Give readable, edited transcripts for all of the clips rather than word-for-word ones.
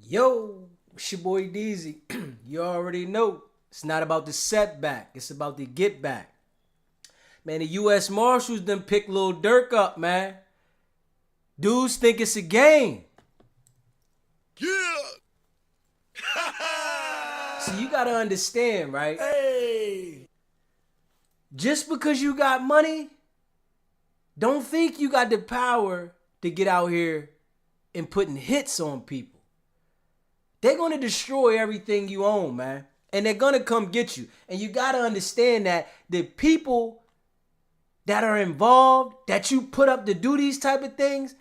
Yo, it's your boy Deezy. You already know. It's not about the setback. It's about the get back. Man, the U.S. Marshals done picked Lil Durk up, man. Dudes think it's a game. Yeah. So you gotta understand, right? Hey. Just because you got money, don't think you got the power to get out here and putting hits on people. They're gonna destroy everything you own, man. And they're gonna come get you. And you gotta understand that the people that are involved, that you put up to do these type of things,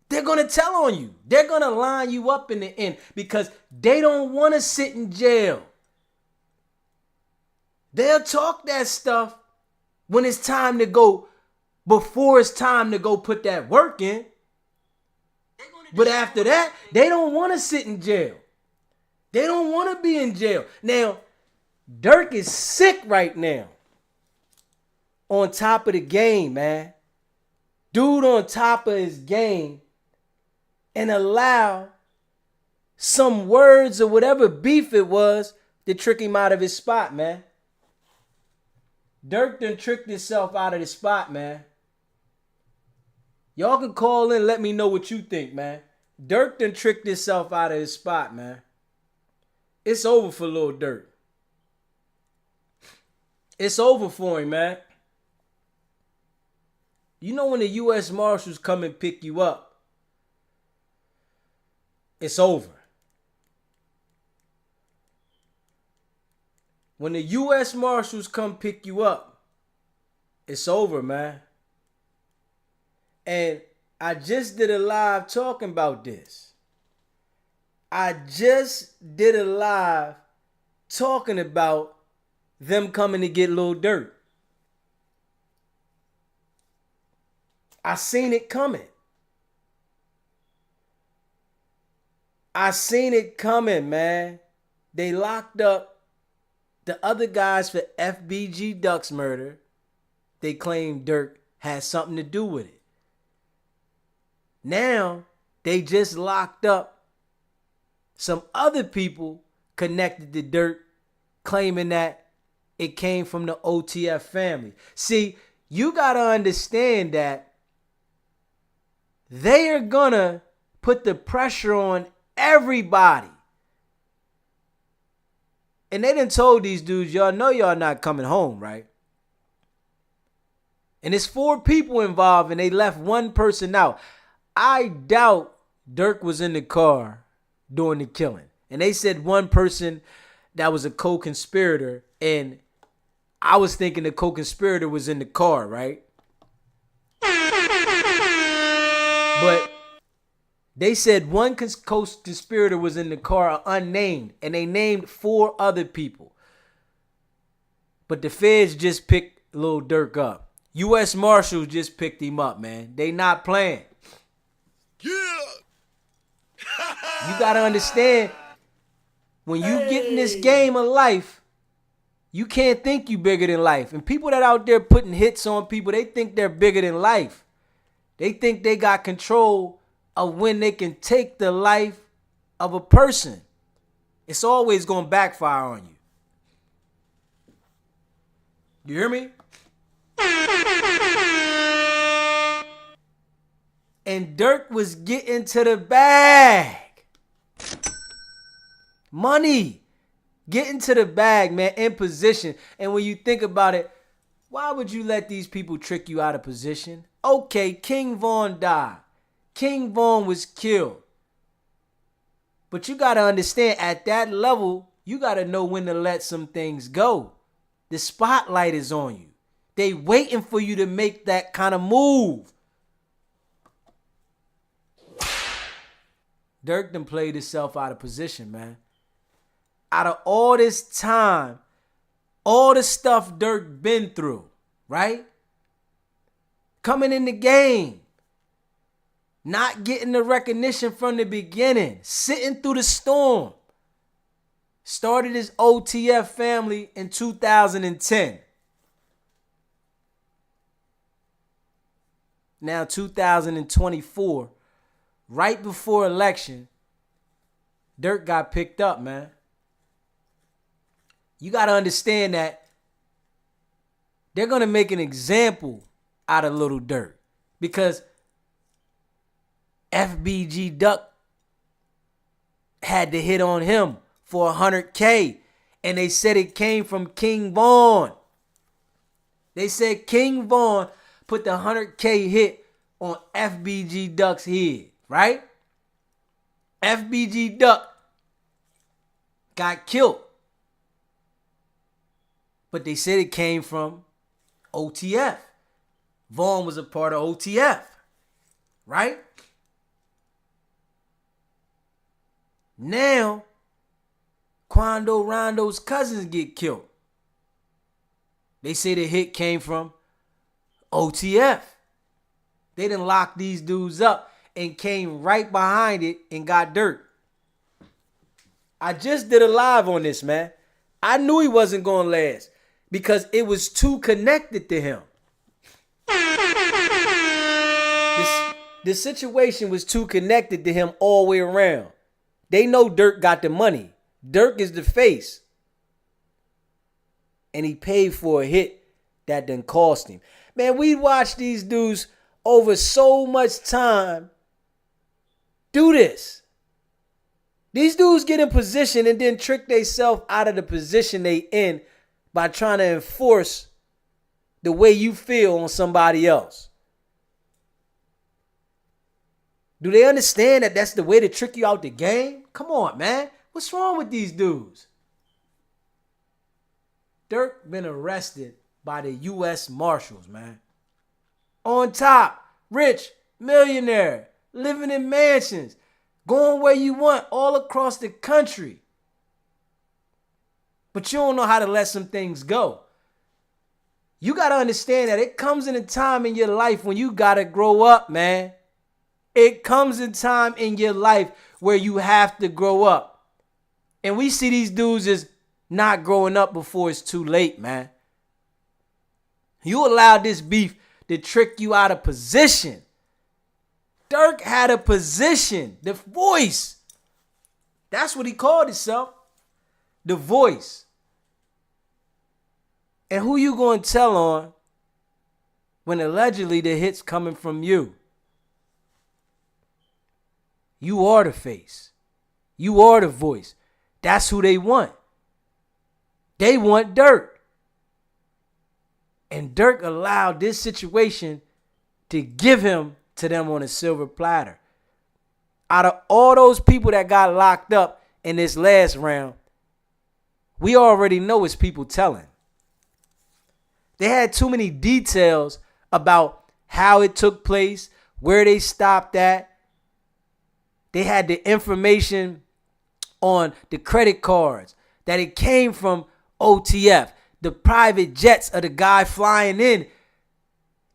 they're gonna tell on you. They're gonna line you up in the end because they don't wanna sit in jail. They'll talk that stuff when it's time to go, before it's time to go put that work in. But after that, they don't want to sit in jail. They don't want to be in jail. Now, Durk is sick right now. On top of the game, man. Dude on top of his game and allow some words or whatever beef it was to trick him out of his spot, man. Durk done tricked himself out of the spot, man. Y'all can call in and let me know what you think, man. Durk done tricked himself out of his spot, man. It's over for Lil Durk. It's over for him, man. You know when the U.S. Marshals come and pick you up, it's over. When the U.S. Marshals come pick you up, it's over, man. And I just did a live talking about this. I just did a live talking about them coming to get Lil Durk. I seen it coming. I seen it coming, man. They locked up the other guys for FBG Duck's murder. They claim Durk had something to do with it. Now, they just locked up some other people connected to Durk, claiming that it came from the OTF family. See, you got to understand that they are going to put the pressure on everybody. And they done told these dudes, y'all know y'all not coming home, right? And it's 4 people involved and they left one person out. I doubt Durk was in the car during the killing. And they said one person that was a co-conspirator, and I was thinking the co-conspirator was in the car, right? But they said one co-conspirator was in the car, unnamed, and they named 4 other people. But the feds just picked Lil Durk up. U.S. Marshals just picked him up, man. They not playing. Yeah. You got to understand, when you get in this game of life, you can't think you bigger than life. And people that out there putting hits on people, they think they're bigger than life. They think they got control of when they can take the life of a person. It's always going to backfire on you. You hear me? And Durk was getting to the bag. Money. Getting to the bag, man, in position. And when you think about it, why would you let these people trick you out of position? Okay, King Von died. King Von was killed. But you got to understand, at that level, you got to know when to let some things go. The spotlight is on you. They waiting for you to make that kind of move. Durk done played himself out of position, man. Out of all this time, all the stuff Durk been through, right? Coming in the game, not getting the recognition from the beginning, sitting through the storm. Started his OTF family in 2010. Now 2024, right before election, Durk got picked up, man. You got to understand that they're going to make an example out of little Durk because FBG Duck had to hit on him for $100K, and they said it came from King Vaughn. They said King Vaughn put the $100K hit on FBG Duck's head, right? FBG Duck got killed. But they said it came from OTF. Vaughn was a part of OTF, right? Now, Quando Rondo's cousins get killed. They say the hit came from OTF. They done locked these dudes up and came right behind it and got Durk. I just did a live on this, man. I knew he wasn't going to last because it was too connected to him. The situation was too connected to him all the way around. They know Durk got the money. Durk is the face. And he paid for a hit that done cost him. Man, we watched these dudes over so much time do this. These dudes get in position and then trick themselves out of the position they in by trying to enforce the way you feel on somebody else. Do they understand that that's the way to trick you out the game? Come on, man. What's wrong with these dudes? Durk been arrested by the U.S. Marshals, man. On top, rich, millionaire, living in mansions, going where you want all across the country. But you don't know how to let some things go. You got to understand that it comes in a time in your life when you got to grow up, man. It comes in time in your life where you have to grow up. And we see these dudes as not growing up before it's too late, man. You allowed this beef to trick you out of position. Durk had a position, the voice. That's what he called himself, the voice. And who you going to tell on when allegedly the hit's coming from you? You are the face. You are the voice. That's who they want. They want Durk. And Durk allowed this situation to give him to them on a silver platter. Out of all those people that got locked up in this last round, we already know it's people telling. They had too many details about how it took place, where they stopped at. They had the information on the credit cards that it came from OTF, the private jets of the guy flying in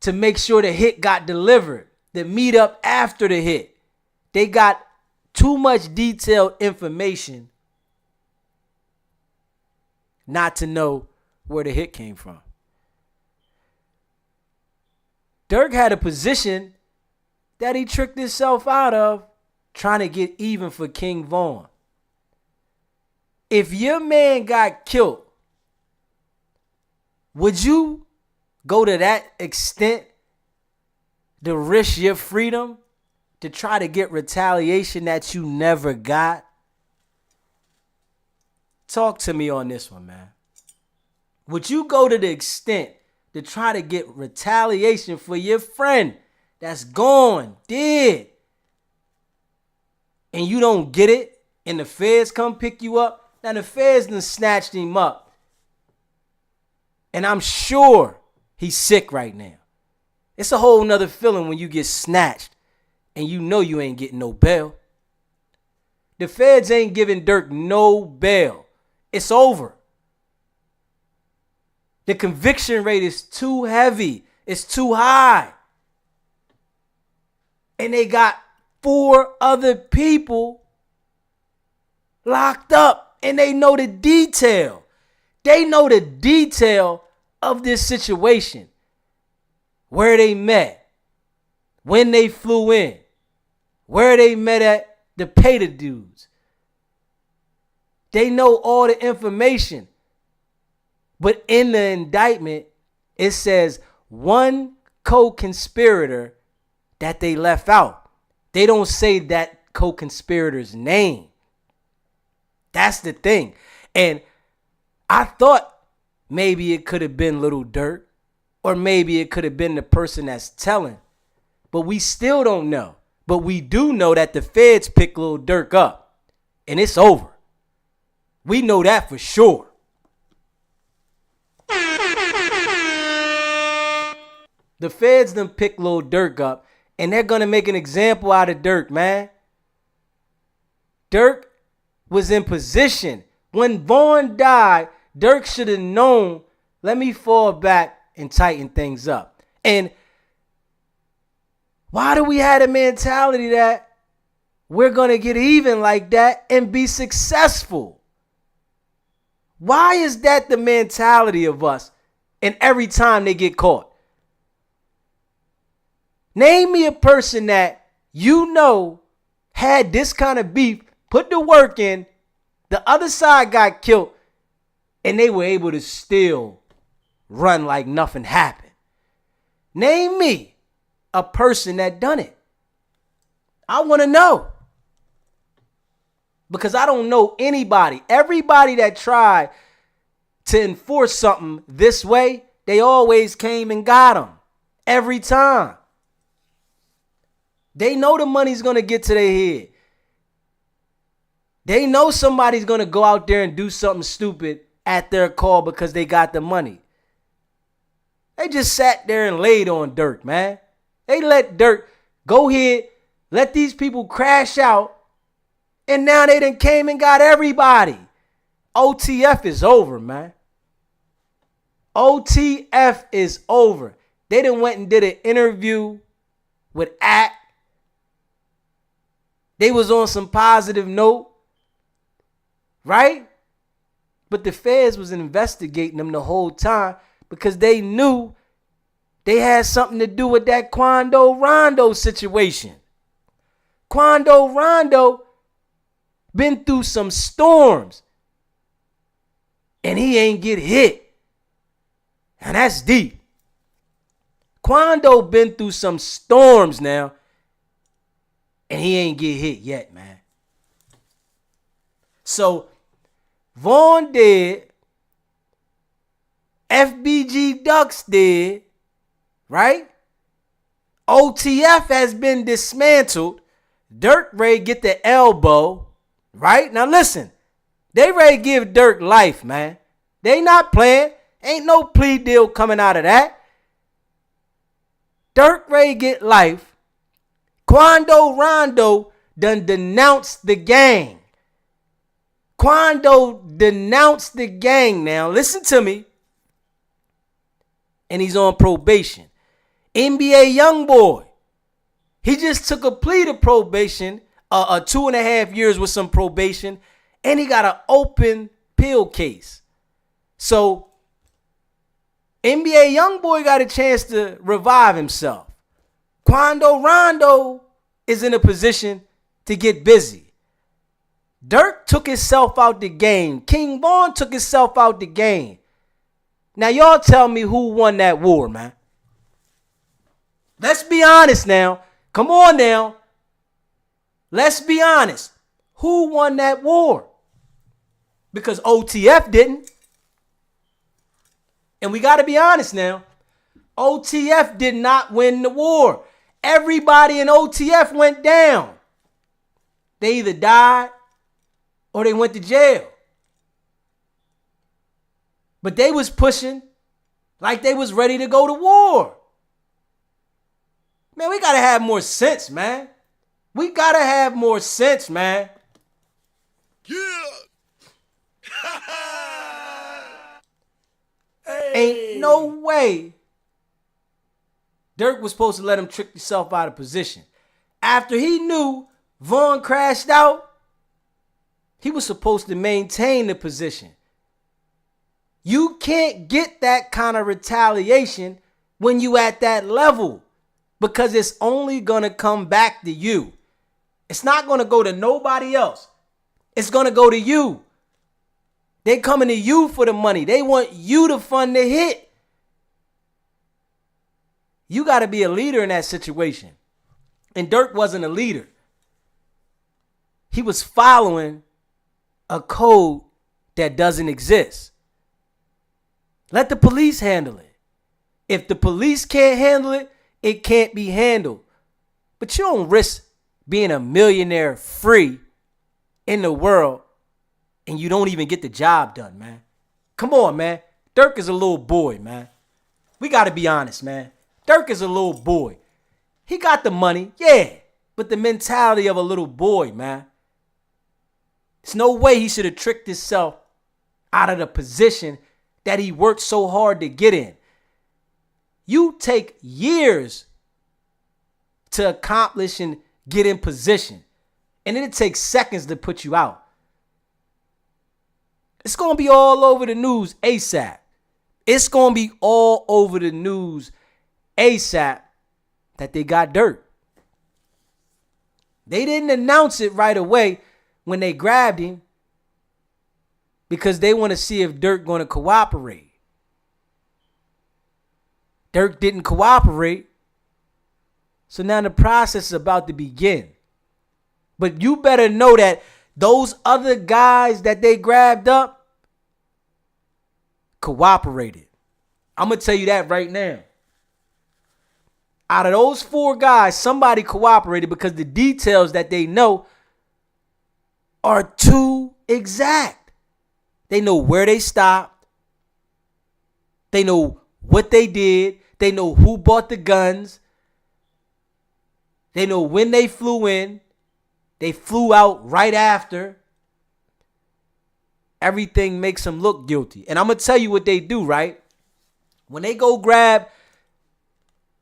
to make sure the hit got delivered, the meetup after the hit. They got too much detailed information not to know where the hit came from. Durk had a position that he tricked himself out of trying to get even for King Vaughn. If your man got killed, would you go to that extent to risk your freedom to try to get retaliation that you never got? Talk to me on this one, man. Would you go to the extent to try to get retaliation for your friend that's gone, dead, and you don't get it, and the feds come pick you up? Now, the feds done snatched him up, and I'm sure he's sick right now. It's a whole nother feeling when you get snatched and you know you ain't getting no bail. The feds ain't giving Durk no bail. It's over. The conviction rate is too heavy. It's too high. And they got 4 other people locked up, and they know the detail. They know the detail of this situation. Where they met, when they flew in, where they met at to pay the dudes. They know all the information. But in the indictment, it says one co-conspirator that they left out. They don't say that co-conspirator's name. That's the thing. And I thought maybe it could have been Little Durk, or maybe it could have been the person that's telling. But we still don't know. But we do know that the feds picked Little Durk up. And it's over. We know that for sure. The feds done picked Lil Durk up, and they're going to make an example out of Durk, man. Durk was in position. When Vaughn died, Durk should have known, let me fall back and tighten things up. And why do we have a mentality that we're going to get even like that and be successful? Why is that the mentality of us? And every time they get caught. Name me a person that you know had this kind of beef, put the work in, the other side got killed, and they were able to still run like nothing happened. Name me a person that done it. I want to know. Because I don't know anybody. Everybody that tried to enforce something this way, they always came and got them. Every time. They know the money's going to get to their head. They know somebody's going to go out there and do something stupid at their call because they got the money. They just sat there and laid on Durk, man. They let Durk go ahead, let these people crash out, and now they done came and got everybody. OTF is over, man. OTF is over. They done went and did an interview with Act. They was on some positive note, right? But the feds was investigating them the whole time because they knew they had something to do with that Quando Rondo situation. Quando Rondo been through some storms and he ain't get hit. And that's deep. Quando been through some storms now and he ain't get hit yet, man. So Vaughn did, FBG Ducks did, right? OTF has been dismantled. Durk Ray get the elbow, right? Now listen, they ready to give Durk life, man. They not playing. Ain't no plea deal coming out of that. Durk Ray get life. Quando Rondo done denounced the gang. Quando denounced the gang now. Listen to me. And he's on probation. NBA YoungBoy. He just took a plea to probation, 2.5 years with some probation, and he got an open pill case. So NBA YoungBoy got a chance to revive himself. Quando Rondo is in a position to get busy. Durk took himself out the game. King Vaughn took himself out the game. Now y'all tell me who won that war, man. Let's be honest now. Come on now. Let's be honest. Who won that war? Because OTF didn't. And we got to be honest now. OTF did not win the war. Everybody in OTF went down. They either died or they went to jail. But they was pushing like they was ready to go to war. Man, we got to have more sense, man. We got to have more sense, man. Yeah. Hey. Ain't no way Durk was supposed to let him trick himself out of position. After he knew Vaughn crashed out, he was supposed to maintain the position. You can't get that kind of retaliation when you at that level because it's only going to come back to you. It's not going to go to nobody else. It's going to go to you. They coming to you for the money. They want you to fund the hit. You got to be a leader in that situation. And Durk wasn't a leader. He was following a code that doesn't exist. Let the police handle it. If the police can't handle it, it can't be handled. But you don't risk being a millionaire free in the world and you don't even get the job done, man. Come on, man. Durk is a little boy, man. We got to be honest, man. Durk is a little boy. He got the money, yeah, but the mentality of a little boy, man. There's no way he should have tricked himself out of the position that he worked so hard to get in. You take years to accomplish and get in position, and then it takes seconds to put you out. It's going to be all over the news ASAP. It's going to be all over the news ASAP that they got Durk. They didn't announce it right away when they grabbed him because they want to see if Durk going to cooperate. Durk didn't cooperate. So now the process is about to begin. But you better know that those other guys that they grabbed up cooperated. I'm going to tell you that right now. Out of those 4 guys, somebody cooperated because the details that they know are too exact. They know where they stopped. They know what they did. They know who bought the guns. They know when they flew in. They flew out right after. Everything makes them look guilty. And I'm going to tell you what they do, right? When they go grab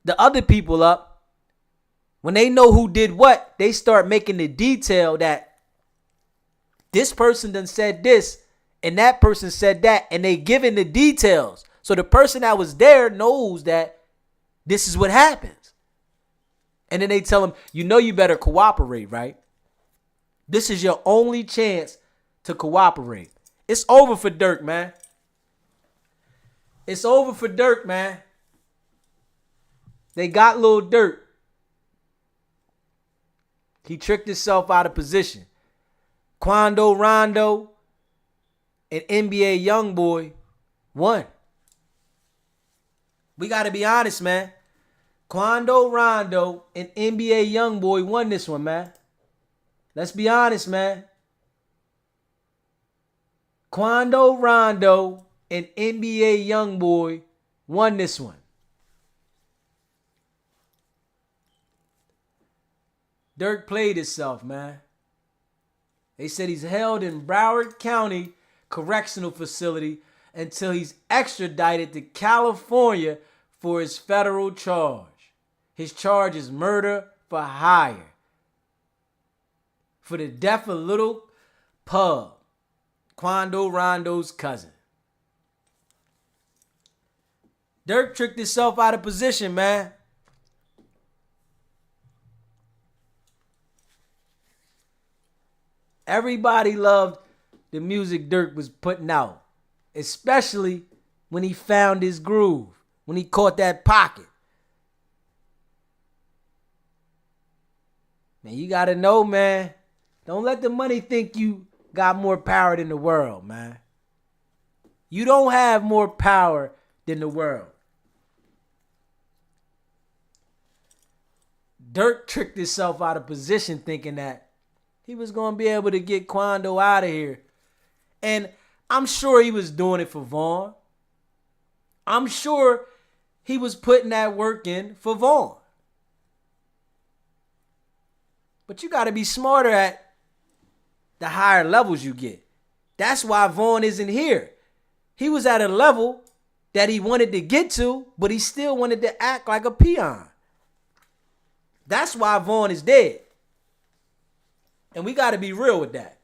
the other people up, when they know who did what, they start making the detail that this person done said this and that person said that, and they giving the details. So the person that was there knows that this is what happens. And then they tell him, you know you better cooperate, right? This is your only chance to cooperate. It's over for Durk, man. It's over for Durk, man. They got Lil Durk. He tricked himself out of position. Quando Rondo and NBA Youngboy won. We got to be honest, man. Quando Rondo and NBA Youngboy won this one, man. Let's be honest, man. Quando Rondo and NBA Youngboy won this one. Durk played himself, man. They said he's held in Broward County Correctional Facility until he's extradited to California for his federal charge. His charge is murder for hire for the death of Little Pub, Quando Rondo's cousin. Durk tricked himself out of position, man. Everybody loved the music Durk was putting out, especially when he found his groove, when he caught that pocket. Man, you got to know, man. Don't let the money think you got more power than the world, man. You don't have more power than the world. Durk tricked himself out of position thinking that he was going to be able to get Quando out of here. And I'm sure he was doing it for Vaughn. I'm sure he was putting that work in for Vaughn. But you got to be smarter at the higher levels you get. That's why Vaughn isn't here. He was at a level that he wanted to get to, but he still wanted to act like a peon. That's why Vaughn is dead. And we got to be real with that.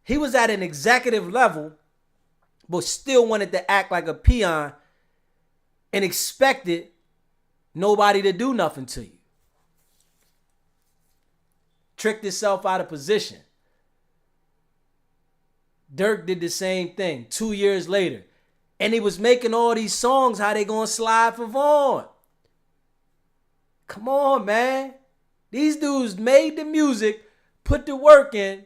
He was at an executive level, but still wanted to act like a peon and expected nobody to do nothing to you. Tricked himself out of position. Durk did the same thing 2 years later. And he was making all these songs, how they gonna slide for Vaughn. Come on, man. These dudes made the music, put the work in,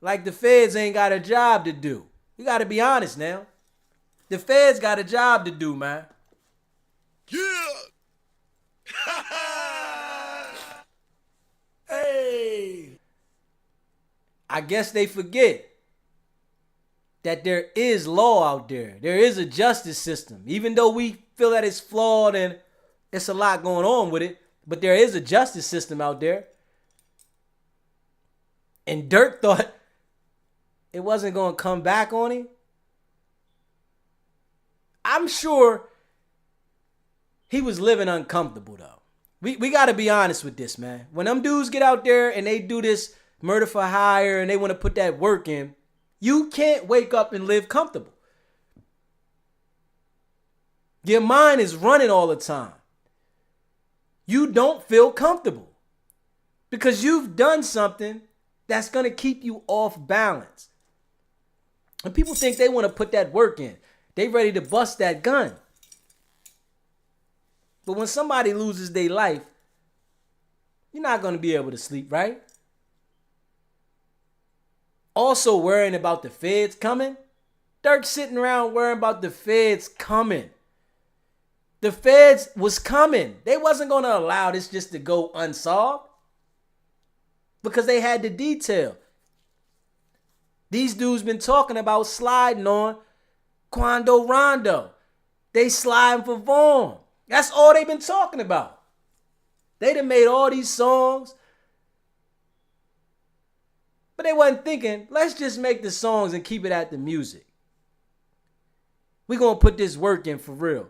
like the feds ain't got a job to do. You gotta be honest now. The feds got a job to do, man. Yeah. Hey. I guess they forget that there is law out there. There is a justice system. Even though we feel that it's flawed and it's a lot going on with it, but there is a justice system out there. And Durk thought it wasn't going to come back on him. I'm sure he was living uncomfortable, though. We got to be honest with this, man. When them dudes get out there and they do this murder for hire and they want to put that work in, you can't wake up and live comfortable. Your mind is running all the time. You don't feel comfortable because you've done something that's going to keep you off balance. And people think they want to put that work in. They ready to bust that gun. But when somebody loses their life, you're not going to be able to sleep, right? Also worrying about the feds coming. Durk sitting around worrying about the feds coming. The feds was coming. They wasn't going to allow this just to go unsolved because they had the detail. These dudes been talking about sliding on Quando Rondo. They sliding for Vaughn. That's all they've been talking about. They done made all these songs. But they wasn't thinking, let's just make the songs and keep it at the music. We gonna put this work in for real.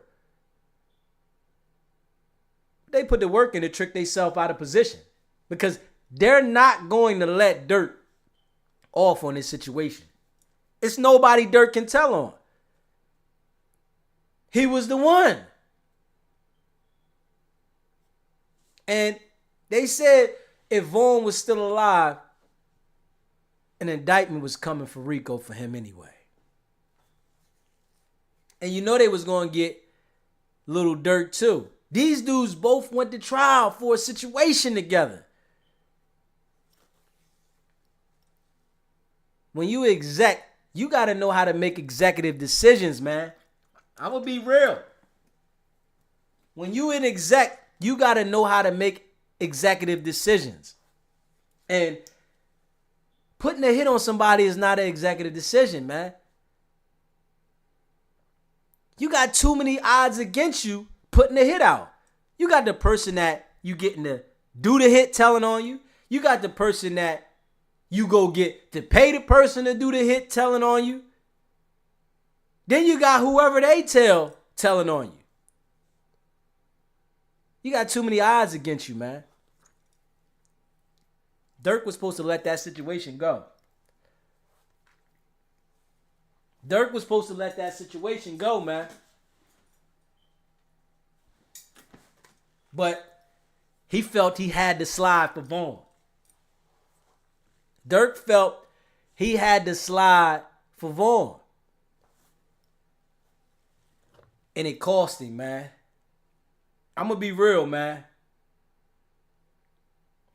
They put the work in to trick themselves out of position. Because they're not going to let Durk off on this situation. It's nobody Durk can tell on. He was the one. And they said if Vaughn was still alive, an indictment was coming for Rico for him anyway. And you know they was going to get Little Durk too. These dudes both went to trial for a situation together. When you exec, you got to know how to make executive decisions, man. I'm going to be real. When you in exec, you got to know how to make executive decisions. And putting a hit on somebody is not an executive decision, man. You got too many odds against you putting a hit out. You got the person that you getting to do the hit telling on you. You got the person that you go get to pay the person to do the hit telling on you. Then you got whoever they tell telling on you. You got too many odds against you, man. Durk was supposed to let that situation go. Durk was supposed to let that situation go, man. But he felt he had to slide for Vaughn. Durk felt he had to slide for Vaughn. And it cost him, man. I'm going to be real, man.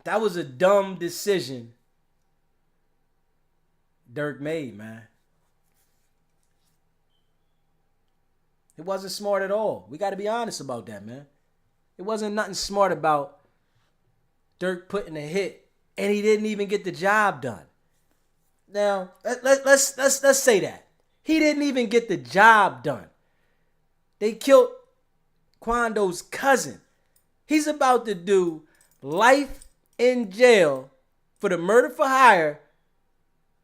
That was a dumb decision Durk made, man. It wasn't smart at all. We got to be honest about that, man. It wasn't nothing smart about Durk putting a hit, and he didn't even get the job done. Now, let's say that. He didn't even get the job done. They killed Quando's cousin. He's about to do life in jail for the murder for hire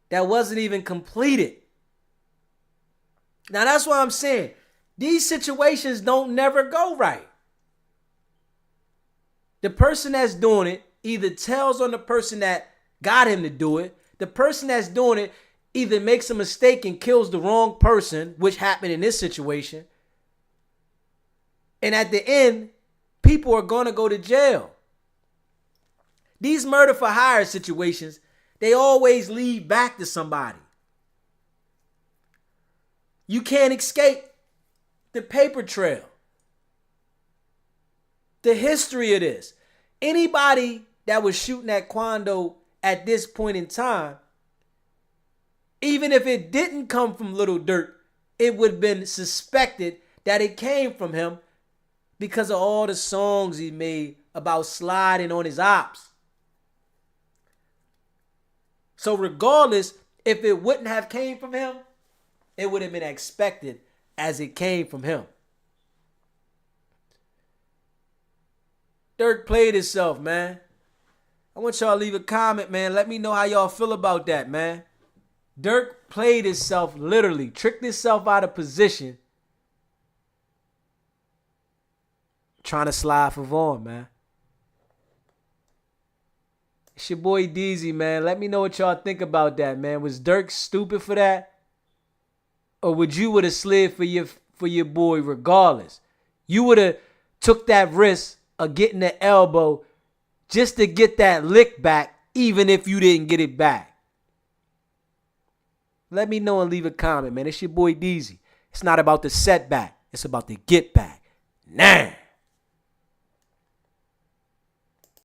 that wasn't even completed. Now that's what I'm saying. These situations don't never go right. The person that's doing it either tells on the person that got him to do it. The person that's doing it either makes a mistake and kills the wrong person, which happened in this situation. And at the end, people are going to go to jail. These murder for hire situations, They always lead back to somebody. You can't escape the paper trail. The history of this. Anybody that was shooting at Quando at this point in time, even if it didn't come from Little Durk, it would have been suspected that it came from him because of all the songs he made about sliding on his ops. So regardless, if it wouldn't have came from him, it would have been expected as it came from him. Durk played himself, man. I want y'all to leave a comment, man. Let me know how y'all feel about that, man. Durk played himself, literally, tricked himself out of position, trying to slide for Vaughn, man. It's your boy DZ, man. Let me know what y'all think about that, man. Was Durk stupid for that? Or would you would have slid for your boy regardless? You would have took that risk of getting the elbow just to get that lick back, even if you didn't get it back. Let me know and leave a comment, man. It's your boy DZ. It's not about the setback. It's about the get back. Now.